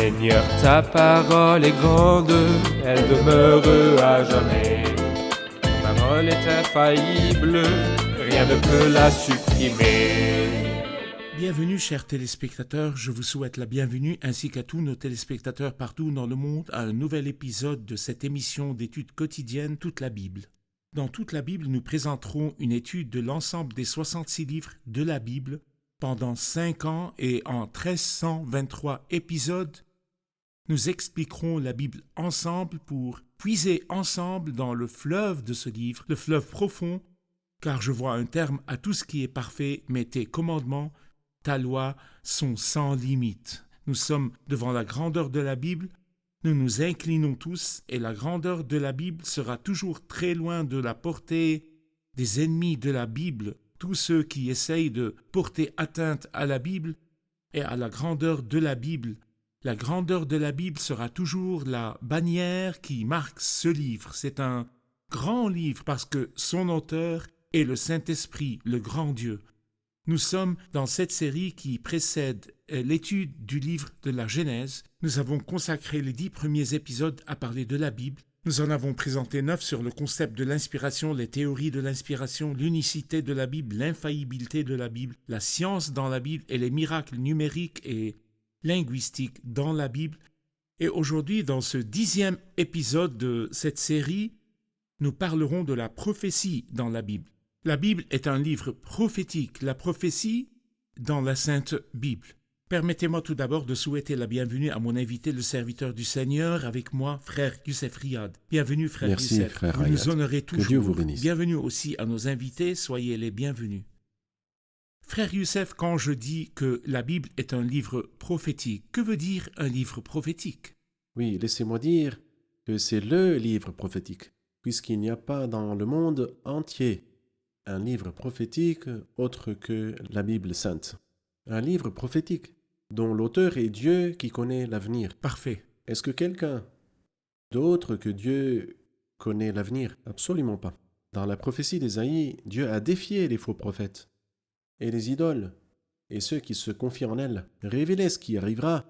Seigneur, ta parole est grande, elle demeure à jamais. Ta parole est infaillible, rien ne peut la supprimer. Bienvenue chers téléspectateurs, je vous souhaite la bienvenue ainsi qu'à tous nos téléspectateurs partout dans le monde à un nouvel épisode de cette émission d'études quotidiennes Toute la Bible. Dans Toute la Bible, nous présenterons une étude de l'ensemble des 66 livres de la Bible pendant 5 ans et en 1323 épisodes. Nous expliquerons la Bible ensemble pour puiser ensemble dans le fleuve de ce livre, le fleuve profond, car je vois un terme à tout ce qui est parfait, mais tes commandements, ta loi sont sans limite. Nous sommes devant la grandeur de la Bible, nous nous inclinons tous et la grandeur de la Bible sera toujours très loin de la portée des ennemis de la Bible, tous ceux qui essayent de porter atteinte à la Bible et à la grandeur de la Bible. La grandeur de la Bible sera toujours la bannière qui marque ce livre. C'est un grand livre parce que son auteur est le Saint-Esprit, le grand Dieu. Nous sommes dans cette série qui précède l'étude du livre de la Genèse. Nous avons consacré les 10 premiers épisodes à parler de la Bible. Nous en avons présenté 9 sur le concept de l'inspiration, les théories de l'inspiration, l'unicité de la Bible, l'infaillibilité de la Bible, la science dans la Bible et les miracles numériques et linguistiques dans la Bible. Et aujourd'hui, dans ce 10e épisode de cette série, nous parlerons de la prophétie dans la Bible. La Bible est un livre prophétique, la prophétie dans la Sainte Bible. Permettez-moi tout d'abord de souhaiter la bienvenue à mon invité, le serviteur du Seigneur, avec moi, frère Youssef Riyad. Bienvenue, frère Merci, Youssef. frère vous Riyad. nous honorez toujours. Que Dieu vous bénisse. Bienvenue aussi à nos invités, soyez les bienvenus. Frère Youssef, quand je dis que la Bible est un livre prophétique, que veut dire un livre prophétique? Oui, laissez-moi dire que c'est le livre prophétique, puisqu'il n'y a pas dans le monde entier un livre prophétique autre que la Bible sainte. Un livre prophétique dont l'auteur est Dieu qui connaît l'avenir. Parfait. Est-ce que quelqu'un d'autre que Dieu connaît l'avenir? Absolument pas. Dans la prophétie d'Ésaïe, Dieu a défié les faux prophètes et les idoles et ceux qui se confient en elles. Révélez ce qui arrivera.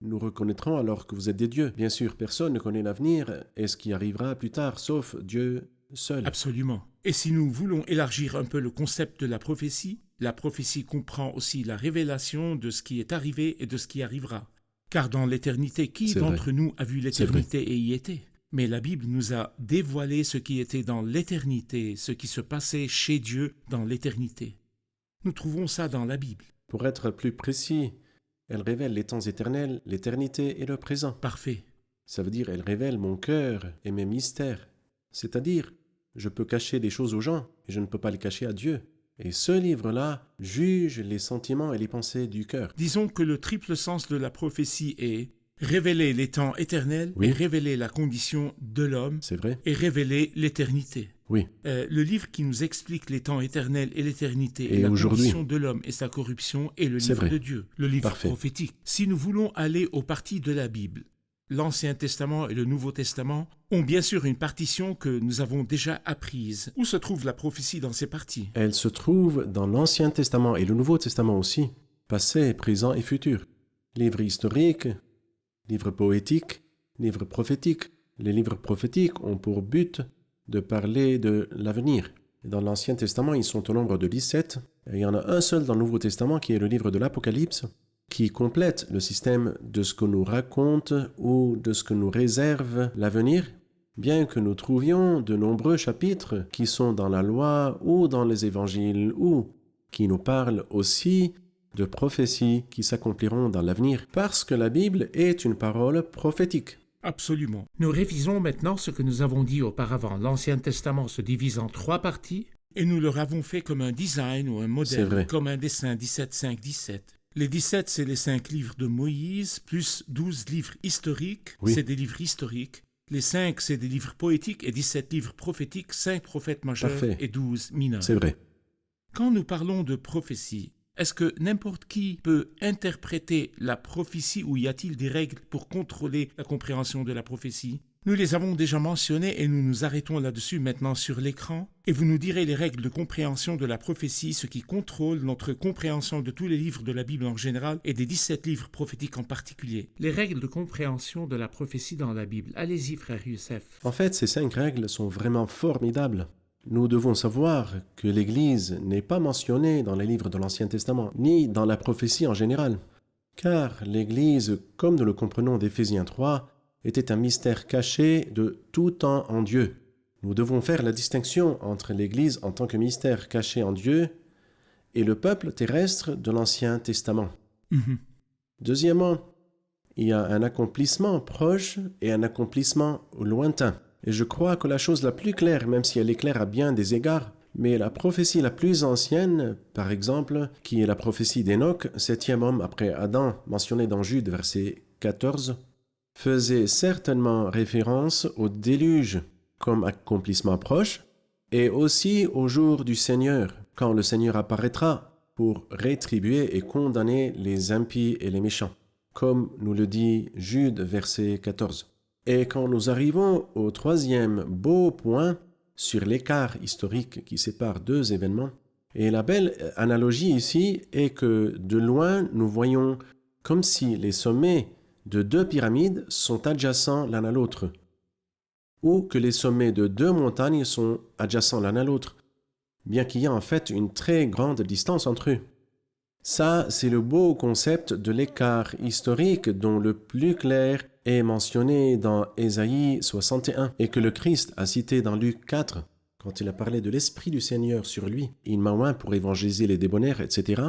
Nous reconnaîtrons alors que vous êtes des dieux. Bien sûr, personne ne connaît l'avenir et ce qui arrivera plus tard, sauf Dieu seul. Absolument. Et si nous voulons élargir un peu le concept de la prophétie comprend aussi la révélation de ce qui est arrivé et de ce qui arrivera. Car dans l'éternité, qui C'est d'entre vrai. nous a vu l'éternité et y était? Mais la Bible nous a dévoilé ce qui était dans l'éternité, ce qui se passait chez Dieu dans l'éternité. Nous trouvons ça dans la Bible. Pour être plus précis, elle révèle les temps éternels, l'éternité et le présent. Parfait. Ça veut dire elle révèle mon cœur et mes mystères. C'est-à-dire, je peux cacher des choses aux gens et je ne peux pas les cacher à Dieu. Et ce livre-là juge les sentiments et les pensées du cœur. Disons que le triple sens de la prophétie est révéler les temps éternels, Oui. et révéler la condition de l'homme, C'est vrai? et révéler l'éternité. Oui. Le livre qui nous explique les temps éternels et l'éternité et Et la aujourd'hui. condition de l'homme et sa corruption est le C'est livre vrai. de Dieu, le livre Parfait. prophétique. Si nous voulons aller aux parties de la Bible, l'Ancien Testament et le Nouveau Testament ont bien sûr une partition que nous avons déjà apprise. Où se trouve la prophétie dans ces parties? Elle se trouve dans l'Ancien Testament et le Nouveau Testament aussi, passé, présent et futur. Livres historiques, livres poétiques, livres prophétiques. Les livres prophétiques ont pour but de parler de l'avenir. Dans l'Ancien Testament, ils sont au nombre de 17. Et il y en a un seul dans le Nouveau Testament qui est le livre de l'Apocalypse, qui complète le système de ce que nous raconte ou de ce que nous réserve l'avenir, bien que nous trouvions de nombreux chapitres qui sont dans la loi ou dans les évangiles ou qui nous parlent aussi de prophéties qui s'accompliront dans l'avenir, parce que la Bible est une parole prophétique. Absolument. Nous révisons maintenant ce que nous avons dit auparavant. L'Ancien Testament se divise en 3 parties et nous leur avons fait comme un design ou un C'est modèle, vrai. comme un dessin 17, 5, 17. Les 17, c'est les 5 livres de Moïse, plus 12 livres historiques, Oui. c'est des livres historiques. Les 5, c'est des livres poétiques et 17 livres prophétiques, 5 prophètes majeurs Parfait. et 12 mineurs. C'est vrai. Quand nous parlons de prophétie, est-ce que n'importe qui peut interpréter la prophétie ou y a-t-il des règles pour contrôler la compréhension de la prophétie? Nous les avons déjà mentionnés et nous nous arrêtons là-dessus maintenant sur l'écran, et vous nous direz les règles de compréhension de la prophétie, ce qui contrôle notre compréhension de tous les livres de la Bible en général et des 17 livres prophétiques en particulier. Les règles de compréhension de la prophétie dans la Bible. Allez-y, frère Youssef. En fait, ces 5 règles sont vraiment formidables. Nous devons savoir que l'Église n'est pas mentionnée dans les livres de l'Ancien Testament, ni dans la prophétie en général. Car l'Église, comme nous le comprenons d'Éphésiens 3, était un mystère caché de tout temps en Dieu. Nous devons faire la distinction entre l'Église en tant que mystère caché en Dieu et le peuple terrestre de l'Ancien Testament. Deuxièmement, il y a un accomplissement proche et un accomplissement lointain. Et je crois que la chose la plus claire, même si elle est claire à bien des égards, mais la prophétie la plus ancienne, par exemple, qui est la prophétie d'Enoch, 7e homme après Adam, mentionné dans Jude, verset 14, faisait certainement référence au déluge comme accomplissement proche et aussi au jour du Seigneur, quand le Seigneur apparaîtra pour rétribuer et condamner les impies et les méchants, comme nous le dit Jude, verset 14. Et quand nous arrivons au 3e beau point sur l'écart historique qui sépare 2 événements, et la belle analogie ici est que de loin nous voyons comme si les sommets de 2 pyramides sont adjacents l'un à l'autre, ou que les sommets de 2 montagnes sont adjacents l'un à l'autre, bien qu'il y ait en fait une très grande distance entre eux. Ça, c'est le beau concept de l'écart historique dont le plus clair est mentionné dans Ésaïe 61 et que le Christ a cité dans Luc 4, quand il a parlé de l'Esprit du Seigneur sur lui. Il m'a oint pour évangéliser les débonnaires, etc.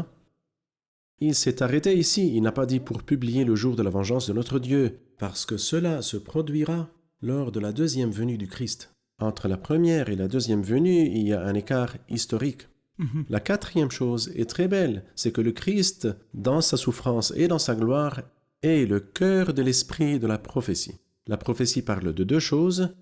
Il s'est arrêté ici, il n'a pas dit pour publier le jour de la vengeance de notre Dieu, parce que cela se produira lors de la 2e venue du Christ. Entre la première et la 2e venue, il y a un écart historique. La 4e chose est très belle, c'est que le Christ, dans sa souffrance et dans sa gloire, est le cœur de l'esprit de la prophétie. La prophétie parle de 2 choses,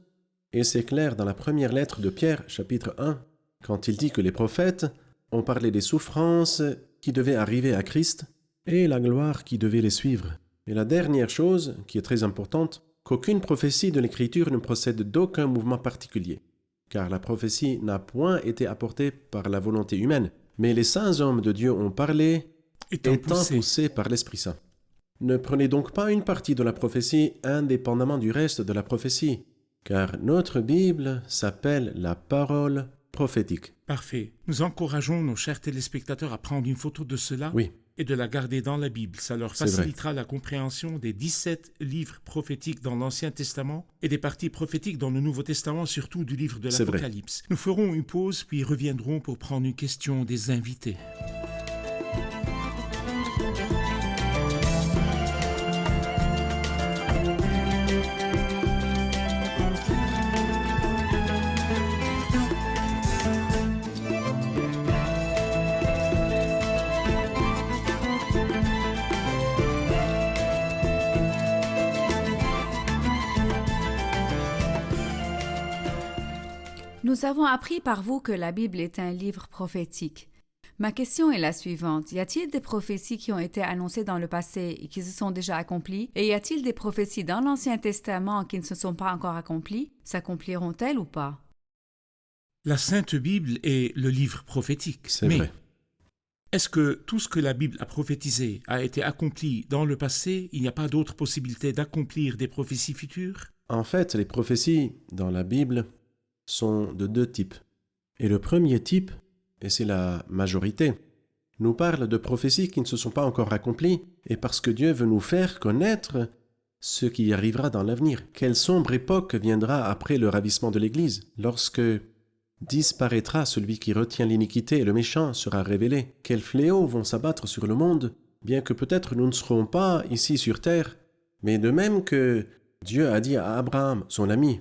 et c'est clair dans la première lettre de Pierre, chapitre 1, quand il dit que les prophètes ont parlé des souffrances qui devaient arriver à Christ et la gloire qui devait les suivre. Et la dernière chose, qui est très importante, qu'aucune prophétie de l'Écriture ne procède d'aucun mouvement particulier, car la prophétie n'a point été apportée par la volonté humaine, mais les saints hommes de Dieu ont parlé, étant poussés par l'Esprit Saint. Ne prenez donc pas une partie de la prophétie indépendamment du reste de la prophétie, car notre Bible s'appelle la parole prophétique. Parfait. Nous encourageons nos chers téléspectateurs à prendre une photo de cela et de la garder dans la Bible. Ça leur facilitera la compréhension des 17 livres prophétiques dans l'Ancien Testament et des parties prophétiques dans le Nouveau Testament, surtout du livre de l'Apocalypse. Nous ferons une pause puis reviendrons pour prendre une question des invités. Nous avons appris par vous que la Bible est un livre prophétique. Ma question est la suivante. Y a-t-il des prophéties qui ont été annoncées dans le passé et qui se sont déjà accomplies? Et y a-t-il des prophéties dans l'Ancien Testament qui ne se sont pas encore accomplies? S'accompliront-elles ou pas? La Sainte Bible est le livre prophétique. C'est vrai. Est-ce que tout ce que la Bible a prophétisé a été accompli dans le passé? Il n'y a pas d'autre possibilité d'accomplir des prophéties futures? En fait, les prophéties dans la Bible sont de 2 types. Et le premier type, et c'est la majorité, nous parle de prophéties qui ne se sont pas encore accomplies, et parce que Dieu veut nous faire connaître ce qui arrivera dans l'avenir. Quelle sombre époque viendra après le ravissement de l'Église, lorsque disparaîtra celui qui retient l'iniquité et le méchant sera révélé. Quels fléaux vont s'abattre sur le monde, bien que peut-être nous ne serons pas ici sur terre, mais de même que Dieu a dit à Abraham, son ami,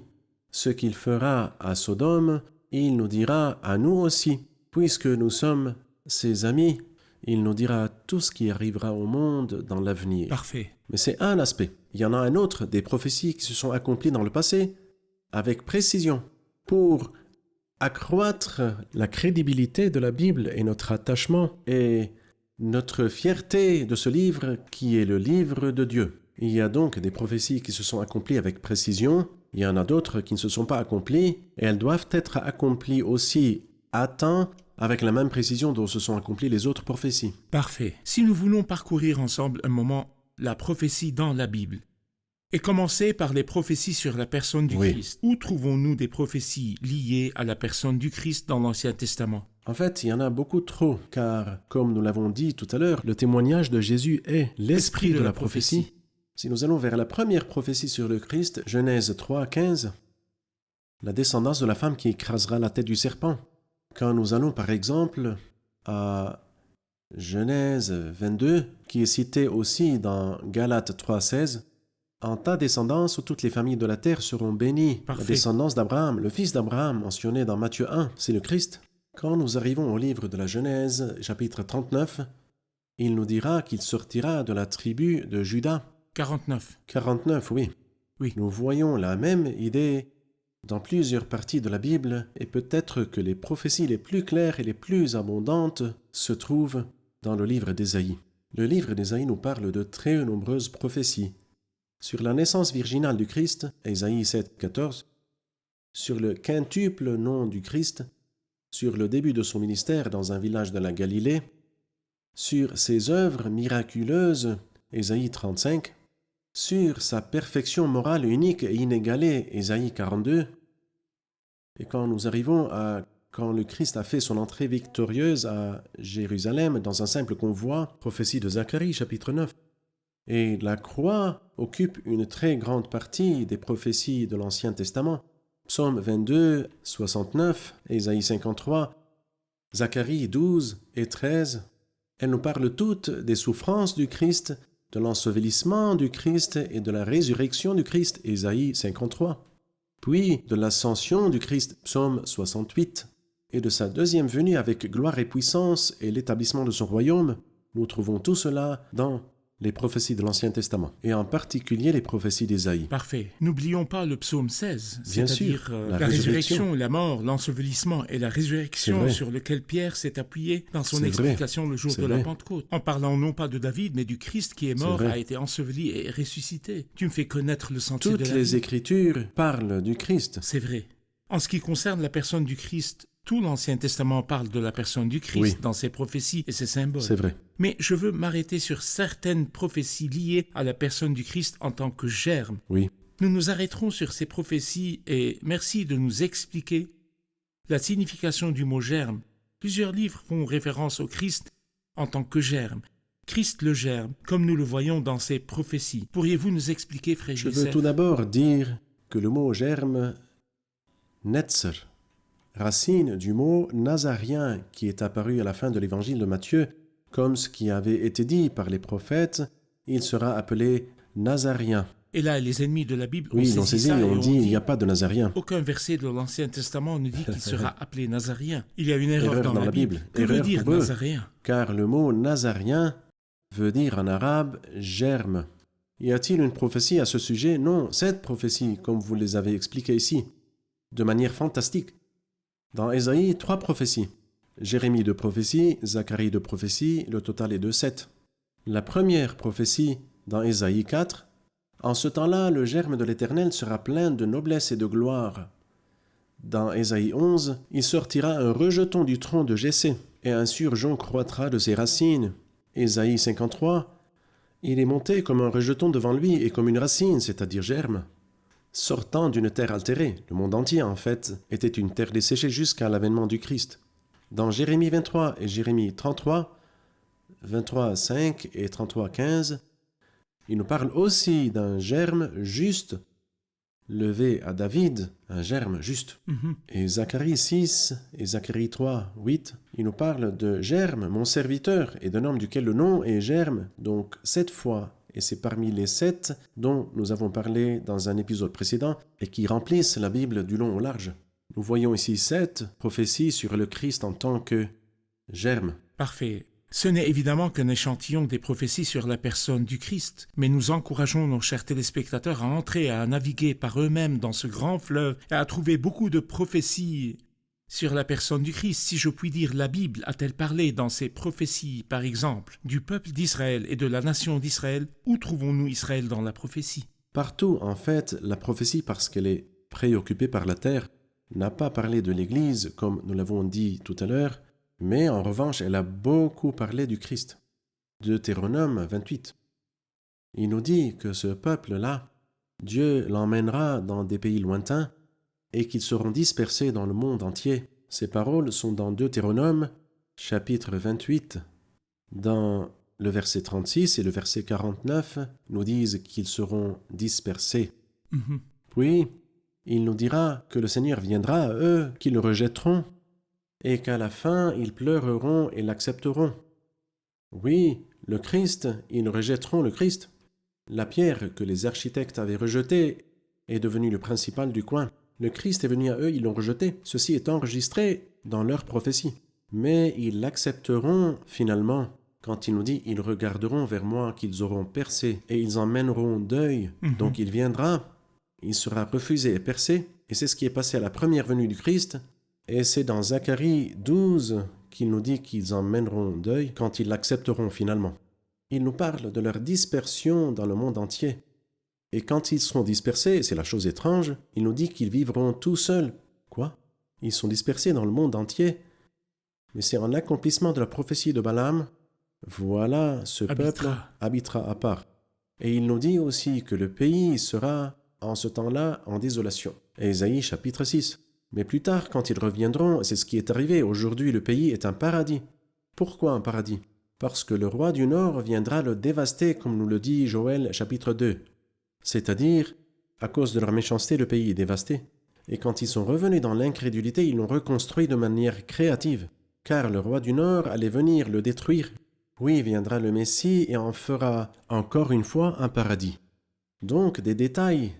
ce qu'il fera à Sodome, il nous dira à nous aussi. Puisque nous sommes ses amis, il nous dira tout ce qui arrivera au monde dans l'avenir. Parfait. Mais c'est un aspect. Il y en a un autre, des prophéties qui se sont accomplies dans le passé, avec précision, pour accroître la crédibilité de la Bible et notre attachement et notre fierté de ce livre qui est le livre de Dieu. Il y a donc des prophéties qui se sont accomplies avec précision, Il y en a d'autres qui ne se sont pas accomplies et elles doivent être accomplies aussi à temps avec la même précision dont se sont accomplies les autres prophéties. Parfait. Si nous voulons parcourir ensemble un moment la prophétie dans la Bible, et commencer par les prophéties sur la personne du Oui. Christ, où trouvons-nous des prophéties liées à la personne du Christ dans l'Ancien Testament? En fait, il y en a beaucoup trop, car, comme nous l'avons dit tout à l'heure, le témoignage de Jésus est l'esprit de la prophétie. Si nous allons vers la première prophétie sur le Christ, Genèse 3, 15, la descendance de la femme qui écrasera la tête du serpent. Quand nous allons par exemple à Genèse 22, qui est cité aussi dans Galates 3, 16, en ta descendance, toutes les familles de la terre seront bénies. Parfait. La descendance d'Abraham, le fils d'Abraham, mentionné dans Matthieu 1, c'est le Christ. Quand nous arrivons au livre de la Genèse, chapitre 39, il nous dira qu'il sortira de la tribu de Juda. 49. 49, oui. Oui. Nous voyons la même idée dans plusieurs parties de la Bible, et peut-être que les prophéties les plus claires et les plus abondantes se trouvent dans le livre d'Ésaïe. Le livre d'Ésaïe nous parle de très nombreuses prophéties. Sur la naissance virginale du Christ, Ésaïe 7, 14, sur le quintuple nom du Christ, sur le début de son ministère dans un village de la Galilée, sur ses œuvres miraculeuses, Ésaïe 35, sur sa perfection morale unique et inégalée, Ésaïe 42, et quand nous arrivons à quand le Christ a fait son entrée victorieuse à Jérusalem dans un simple convoi, prophétie de Zacharie, chapitre 9. Et la croix occupe une très grande partie des prophéties de l'Ancien Testament. Psaume 22, 69, Ésaïe 53, Zacharie 12 et 13. Elles nous parlent toutes des souffrances du Christ, de l'ensevelissement du Christ et de la résurrection du Christ, Ésaïe 53. Puis de l'ascension du Christ, Psaume 68. Et de sa deuxième venue avec gloire et puissance et l'établissement de son royaume, nous trouvons tout cela dans les prophéties de l'Ancien Testament, et en particulier les prophéties d'Ésaïe. Parfait. N'oublions pas le psaume 16, Bien c'est-à-dire sûr, la résurrection, la mort, l'ensevelissement et la résurrection sur lequel Pierre s'est appuyé dans son explication le jour de la Pentecôte, en parlant non pas de David, mais du Christ qui est mort, a été enseveli et ressuscité. Tu me fais connaître le sentier de la vie. Toutes les Écritures parlent du Christ. C'est vrai. En ce qui concerne la personne du Christ, tout l'Ancien Testament parle de la personne du Christ dans ses prophéties et ses symboles. C'est vrai. Mais je veux m'arrêter sur certaines prophéties liées à la personne du Christ en tant que germe. Oui. Nous nous arrêterons sur ces prophéties et merci de nous expliquer la signification du mot germe. Plusieurs livres font référence au Christ en tant que germe. Christ le germe, comme nous le voyons dans ces prophéties. Pourriez-vous nous expliquer, frère Je Joseph? veux tout d'abord dire que le mot germe, netzer, racine du mot nazarien qui est apparu à la fin de l'évangile de Matthieu, comme ce qui avait été dit par les prophètes, il sera appelé nazarien. Et là, les ennemis de la Bible ont Oui, saisi ça et on ont dit il n'y a pas de nazarien. Aucun verset de l'Ancien Testament ne dit qu'il sera appelé nazarien. Il y a une erreur dans la Bible. Que veut dire pour eux, nazarien? Car le mot nazarien veut dire en arabe germe. Y a-t-il une prophétie à ce sujet? Non, cette prophétie, comme vous les avez expliquées ici, de manière fantastique. Dans Ésaïe, 3 prophéties. Jérémie 2 prophéties, Zacharie 2 prophéties, le total est de 7. La première prophétie, dans Ésaïe 4, en ce temps-là, le germe de l'Éternel sera plein de noblesse et de gloire. Dans Ésaïe 11, il sortira un rejeton du tronc de Jessé, et un surgeon croîtra de ses racines. Ésaïe 53, il est monté comme un rejeton devant lui et comme une racine, c'est-à-dire germe. Sortant d'une terre altérée, le monde entier en fait était une terre desséchée jusqu'à l'avènement du Christ. Dans Jérémie 23 et Jérémie 33, 23:5 et 33:15, il nous parle aussi d'un germe juste, levé à David, un germe juste. Et Zacharie 6 et Zacharie 3:8, il nous parle de germe, mon serviteur, et d'un homme duquel le nom est germe, donc 7 fois. Et c'est parmi les 7 dont nous avons parlé dans un épisode précédent et qui remplissent la Bible du long au large. Nous voyons ici 7 prophéties sur le Christ en tant que germe. Parfait. Ce n'est évidemment qu'un échantillon des prophéties sur la personne du Christ, mais nous encourageons nos chers téléspectateurs à entrer, à naviguer par eux-mêmes dans ce grand fleuve et à trouver beaucoup de prophéties sur la personne du Christ. Si je puis dire, la Bible a-t-elle parlé dans ses prophéties, par exemple, du peuple d'Israël et de la nation d'Israël? Où trouvons-nous Israël dans la prophétie? Partout, en fait, la prophétie, parce qu'elle est préoccupée par la terre, n'a pas parlé de l'Église, comme nous l'avons dit tout à l'heure, mais en revanche, elle a beaucoup parlé du Christ. Deutéronome 28. Il nous dit que ce peuple-là, Dieu l'emmènera dans des pays lointains et qu'ils seront dispersés dans le monde entier. Ces paroles sont dans Deutéronome, chapitre 28. Dans le verset 36 et le verset 49 nous disent qu'ils seront dispersés. Puis, il nous dira que le Seigneur viendra à eux, qu'ils le rejetteront, et qu'à la fin, ils pleureront et l'accepteront. Oui, le Christ, ils rejetteront le Christ. La pierre que les architectes avaient rejetée est devenue le principal du coin. Le Christ est venu à eux, ils l'ont rejeté. Ceci est enregistré dans leur prophétie. Mais ils l'accepteront finalement. Quand il nous dit « Ils regarderont vers moi qu'ils auront percé et ils en mèneront deuil. Donc il viendra, il sera refusé et percé. Et c'est ce qui est passé à la première venue du Christ. Et c'est dans Zacharie 12 qu'il nous dit qu'ils en mèneront deuil quand ils l'accepteront finalement. Il nous parle de leur dispersion dans le monde entier. Et quand ils seront dispersés, c'est la chose étrange, il nous dit qu'ils vivront tout seuls. Quoi? Ils sont dispersés dans le monde entier. Mais c'est en accomplissement de la prophétie de Balaam. Voilà, ce peuple habitera à part. Et il nous dit aussi que le pays sera, en ce temps-là, en désolation. Ésaïe chapitre 6. Mais plus tard, quand ils reviendront, c'est ce qui est arrivé. Aujourd'hui, le pays est un paradis. Pourquoi un paradis? Parce que le roi du Nord viendra le dévaster, comme nous le dit Joël chapitre 2. C'est-à-dire, à cause de leur méchanceté, le pays est dévasté. Et quand ils sont revenus dans l'incrédulité, ils l'ont reconstruit de manière créative. Car le roi du Nord allait venir le détruire. Oui, viendra le Messie et en fera encore une fois un paradis. Donc, des détails,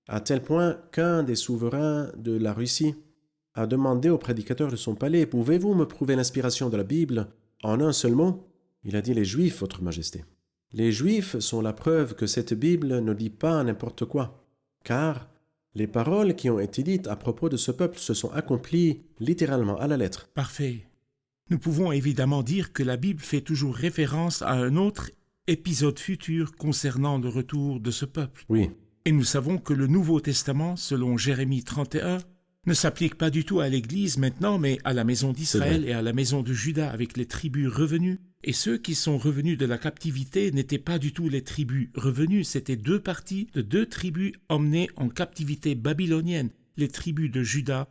à tel point qu'un des souverains de la Russie a demandé au prédicateur de son palais « Pouvez-vous me prouver l'inspiration de la Bible en un seul mot ?» Il a dit « Les Juifs, Votre Majesté. » Les Juifs sont la preuve que cette Bible ne dit pas n'importe quoi, car les paroles qui ont été dites à propos de ce peuple se sont accomplies littéralement à la lettre. Parfait. Nous pouvons évidemment dire que la Bible fait toujours référence à un autre épisode futur concernant le retour de ce peuple. Oui. Et nous savons que le Nouveau Testament, selon Jérémie 31, ne s'applique pas du tout à l'Église maintenant, mais à la maison d'Israël et à la maison de Juda avec les tribus revenues. Et ceux qui sont revenus de la captivité n'étaient pas du tout les tribus revenues, c'était deux parties de deux tribus emmenées en captivité babylonienne, les tribus de Juda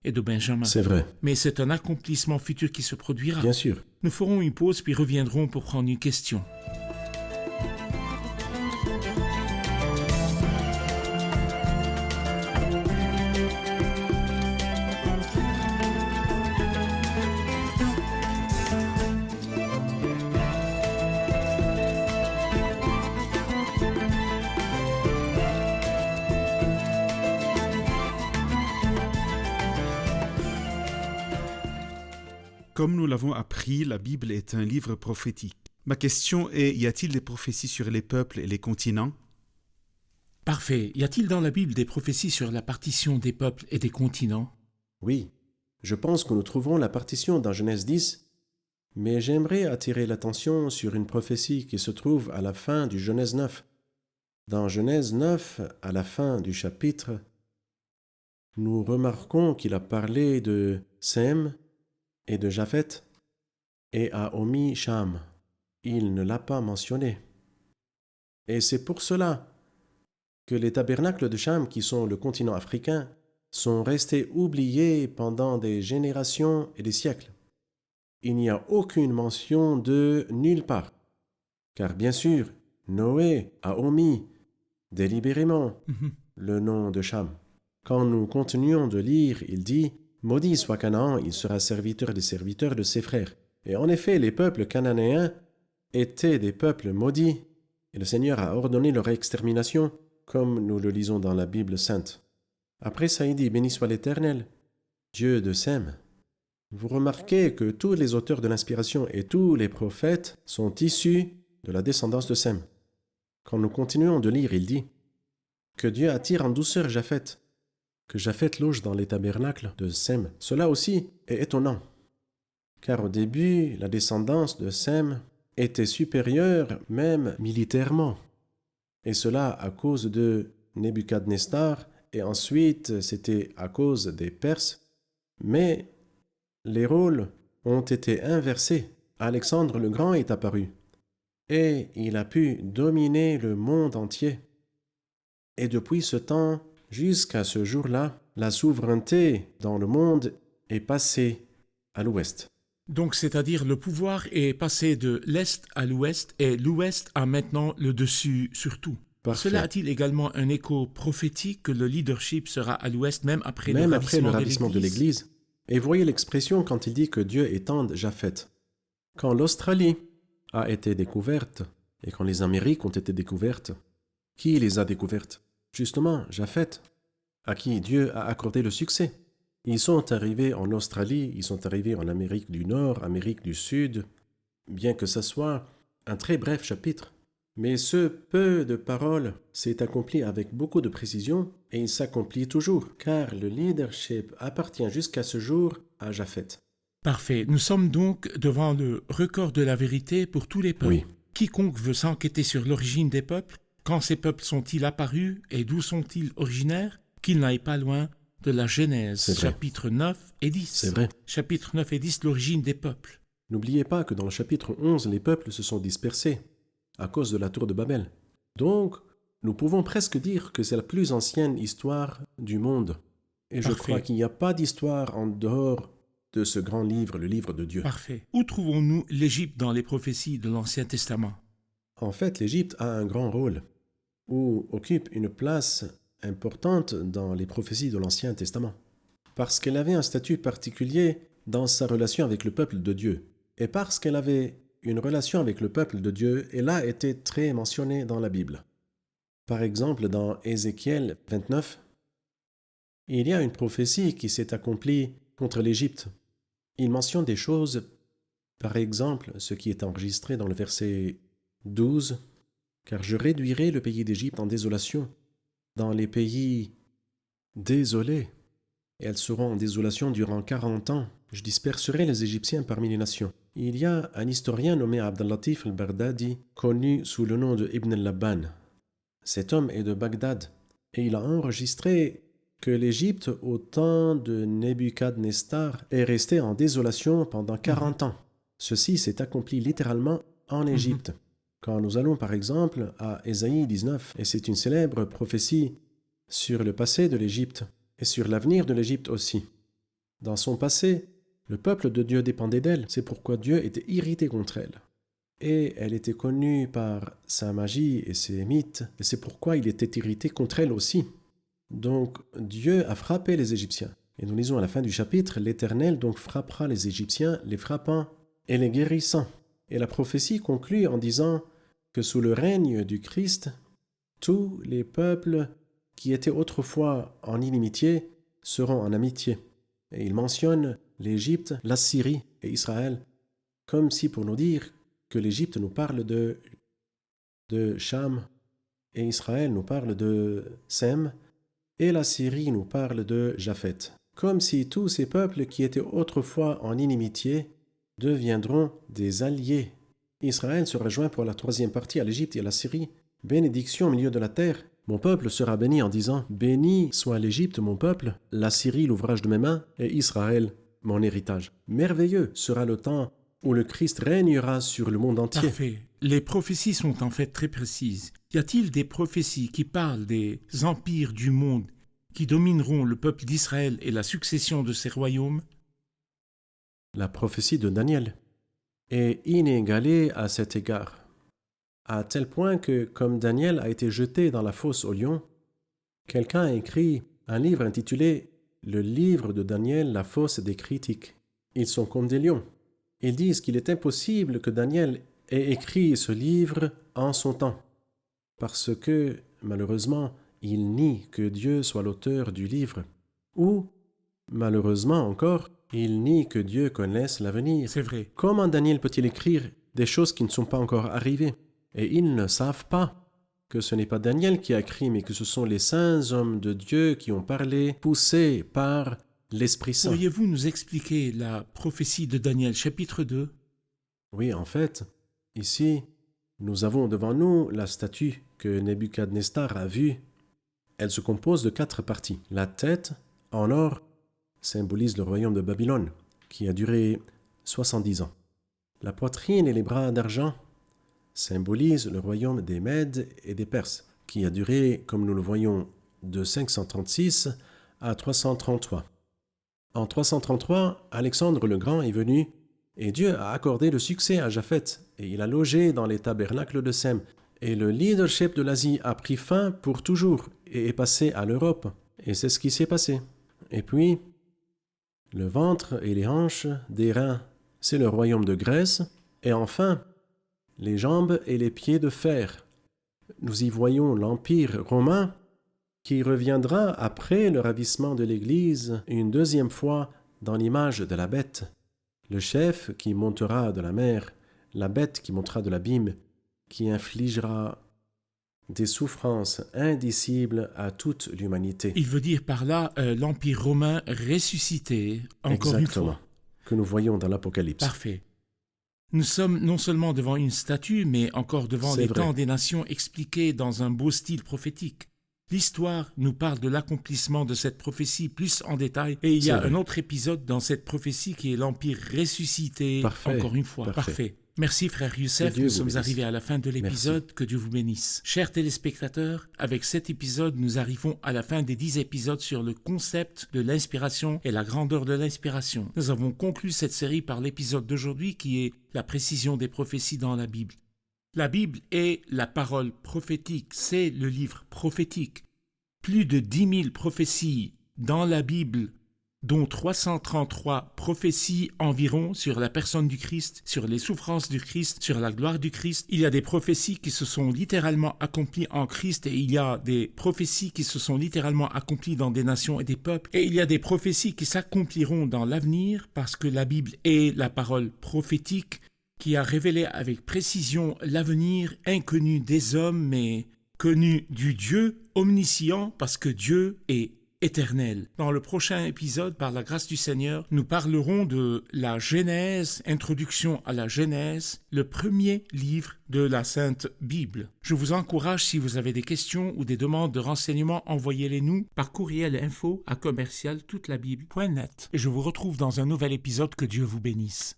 et de Benjamin. C'est vrai. Mais c'est un accomplissement futur qui se produira. Bien sûr. Nous ferons une pause puis reviendrons pour prendre une question. Comme nous l'avons appris, la Bible est un livre prophétique. Ma question est, y a-t-il des prophéties sur les peuples et les continents? Parfait. Y a-t-il dans la Bible des prophéties sur la partition des peuples et des continents? Oui. Je pense que nous trouverons la partition dans Genèse 10, mais j'aimerais attirer l'attention sur une prophétie qui se trouve à la fin du Genèse 9. Dans Genèse 9, à la fin du chapitre, nous remarquons qu'il a parlé de Sem et de Japheth et a omis Cham. Il ne l'a pas mentionné. Et c'est pour cela que les tabernacles de Cham, qui sont le continent africain, sont restés oubliés pendant des générations et des siècles. Il n'y a aucune mention de nulle part. Car bien sûr, Noé a omis délibérément le nom de Cham. Quand nous continuons de lire, il dit « Maudit soit Canaan, il sera serviteur des serviteurs de ses frères. » Et en effet, les peuples cananéens étaient des peuples maudits, et le Seigneur a ordonné leur extermination, comme nous le lisons dans la Bible sainte. Après ça, il dit « Béni soit l'Éternel, Dieu de Sem. » Vous remarquez que tous les auteurs de l'inspiration et tous les prophètes sont issus de la descendance de Sem. Quand nous continuons de lire, il dit que Dieu attire en douceur Japheth, que Japheth loge dans les tabernacles de Sem. Cela aussi est étonnant, car au début, la descendance de Sem était supérieure même militairement. Et cela à cause de Nebuchadnezzar, et ensuite c'était à cause des Perses. Mais les rôles ont été inversés. Alexandre le Grand est apparu, et il a pu dominer le monde entier. Et depuis ce temps, jusqu'à ce jour-là, la souveraineté dans le monde est passée à l'Ouest. Donc, c'est-à-dire le pouvoir est passé de l'Est à l'Ouest et l'Ouest a maintenant le dessus sur tout. Parfait. Cela a-t-il également un écho prophétique que le leadership sera à l'Ouest même après Même le après le ravissement ravissement de l'Église. Et voyez l'expression quand il dit que Dieu étende Japheth. Quand l'Australie a été découverte et quand les Amériques ont été découvertes, qui les a découvertes? Justement, Japheth, à qui Dieu a accordé le succès. Ils sont arrivés en Australie, ils sont arrivés en Amérique du Nord, Amérique du Sud, bien que ce soit un très bref chapitre. Mais ce peu de paroles s'est accompli avec beaucoup de précision et il s'accomplit toujours, car le leadership appartient jusqu'à ce jour à Japheth. Parfait. Nous sommes donc devant le record de la vérité pour tous les peuples. Oui. Quiconque veut s'enquêter sur l'origine des peuples, quand ces peuples sont-ils apparus et d'où sont-ils originaires, qu'il n'aille pas loin de la Genèse, C'est vrai. chapitres 9 et 10. C'est vrai. Chapitres 9 et 10, l'origine des peuples. N'oubliez pas que dans le chapitre 11, les peuples se sont dispersés à cause de la tour de Babel. Donc, nous pouvons presque dire que c'est la plus ancienne histoire du monde. Et je Parfait. crois qu'il n'y a pas d'histoire en dehors de ce grand livre, le livre de Dieu. Parfait. Où trouvons-nous l'Égypte dans les prophéties de l'Ancien Testament? En fait, l'Égypte a un grand rôle, ou occupe une place importante dans les prophéties de l'Ancien Testament, parce qu'elle avait un statut particulier dans sa relation avec le peuple de Dieu. Et parce qu'elle avait une relation avec le peuple de Dieu, elle a été très mentionnée dans la Bible. Par exemple, dans Ézéchiel 29, il y a une prophétie qui s'est accomplie contre l'Égypte. Il mentionne des choses, par exemple, ce qui est enregistré dans le verset 12, « Car je réduirai le pays d'Égypte en désolation, dans les pays désolés, et elles seront en désolation durant 40 ans. Je disperserai les Égyptiens parmi les nations. » Il y a un historien nommé Abdel-Latif al-Bardadi, connu sous le nom de Ibn al-Labban. Cet homme est de Bagdad, et il a enregistré que l'Égypte, au temps de Nebuchadnezzar, est restée en désolation pendant 40 ans. Ceci s'est accompli littéralement en Égypte. Quand nous allons par exemple à Ésaïe 19, et c'est une célèbre prophétie sur le passé de l'Égypte et sur l'avenir de l'Égypte aussi. Dans son passé, le peuple de Dieu dépendait d'elle, c'est pourquoi Dieu était irrité contre elle. Et elle était connue par sa magie et ses mythes, et c'est pourquoi il était irrité contre elle aussi. Donc Dieu a frappé les Égyptiens. Et nous lisons à la fin du chapitre, l'Éternel donc frappera les Égyptiens, les frappant et les guérissant. Et la prophétie conclut en disant que sous le règne du Christ, tous les peuples qui étaient autrefois en inimitié seront en amitié. Et il mentionne l'Égypte, l'Assyrie et Israël, comme si pour nous dire que l'Égypte nous parle de Cham, et Israël nous parle de Sem, et la Syrie nous parle de Japheth. Comme si tous ces peuples qui étaient autrefois en inimitié deviendront des alliés. Israël sera joint pour la troisième partie à l'Égypte et à la Syrie. Bénédiction au milieu de la terre. Mon peuple sera béni en disant « Béni soit l'Égypte, mon peuple, la Syrie, l'ouvrage de mes mains, et Israël, mon héritage. » Merveilleux sera le temps où le Christ régnera sur le monde entier. Parfait. Les prophéties sont en fait très précises. Y a-t-il des prophéties qui parlent des empires du monde qui domineront le peuple d'Israël et la succession de ses royaumes? La prophétie de Daniel est inégalée à cet égard, à tel point que, comme Daniel a été jeté dans la fosse aux lions, quelqu'un a écrit un livre intitulé « Le livre de Daniel, la fosse des critiques ». Ils sont comme des lions. Ils disent qu'il est impossible que Daniel ait écrit ce livre en son temps, parce que, malheureusement, il nie que Dieu soit l'auteur du livre, ou, malheureusement encore, il nie que Dieu connaisse l'avenir. C'est vrai. Comment Daniel peut-il écrire des choses qui ne sont pas encore arrivées? Et ils ne savent pas que ce n'est pas Daniel qui a écrit, mais que ce sont les saints hommes de Dieu qui ont parlé, poussés par l'Esprit Saint. Pourriez-vous nous expliquer la prophétie de Daniel, chapitre 2? Oui, en fait, ici, Nous avons devant nous la statue que Nebuchadnezzar a vue. Elle se compose de 4 parties. La tête, en or, symbolise le royaume de Babylone, qui a duré 70 ans. La poitrine et les bras d'argent symbolisent le royaume des Mèdes et des Perses, qui a duré, comme nous le voyons, de 536 à 333. En 333, Alexandre le Grand est venu et Dieu a accordé le succès à Japheth et il a logé dans les tabernacles de Sem. Et le leadership de l'Asie a pris fin pour toujours et est passé à l'Europe. Et c'est ce qui s'est passé. Et puis, le ventre et les hanches des reins, c'est le royaume de Grèce. Et enfin, les jambes et les pieds de fer. Nous y voyons l'Empire romain qui reviendra après le ravissement de l'Église une deuxième fois dans l'image de la bête. Le chef qui montera de la mer, la bête qui montera de l'abîme, qui infligera des souffrances indicibles à toute l'humanité. Il veut dire par là l'Empire romain ressuscité, encore une fois. Que nous voyons dans l'Apocalypse. Parfait. Nous sommes non seulement devant une statue, mais encore devant les temps des nations expliquées dans un beau style prophétique. L'histoire nous parle de l'accomplissement de cette prophétie plus en détail, et il y a un autre épisode dans cette prophétie qui est l'Empire ressuscité, encore une fois. Parfait. Merci frère Youssef, nous sommes arrivés à la fin de l'épisode, que Dieu vous bénisse. Chers téléspectateurs, avec cet épisode, nous arrivons à la fin des 10 épisodes sur le concept de l'inspiration et la grandeur de l'inspiration. Nous avons conclu cette série par l'épisode d'aujourd'hui qui est la précision des prophéties dans la Bible. La Bible est la parole prophétique, c'est le livre prophétique. Plus de 10 000 prophéties dans la Bible, dont 333 prophéties environ sur la personne du Christ, sur les souffrances du Christ, sur la gloire du Christ. Il y a des prophéties qui se sont littéralement accomplies en Christ et il y a des prophéties qui se sont littéralement accomplies dans des nations et des peuples. Et il y a des prophéties qui s'accompliront dans l'avenir parce que la Bible est la parole prophétique qui a révélé avec précision l'avenir inconnu des hommes, mais connu du Dieu omniscient, parce que Dieu est éternel. Dans le prochain épisode, par la grâce du Seigneur, nous parlerons de la Genèse, introduction à la Genèse, le premier livre de la Sainte Bible. Je vous encourage, si vous avez des questions ou des demandes de renseignements, envoyez-les-nous par courriel info@commercialtoutelabible.net. Et je vous retrouve dans un nouvel épisode. Que Dieu vous bénisse.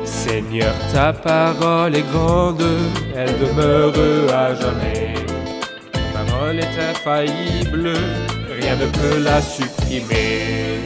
Seigneur, ta parole est grande, elle demeure à jamais. Ta parole est infaillible, rien ne peut la supprimer.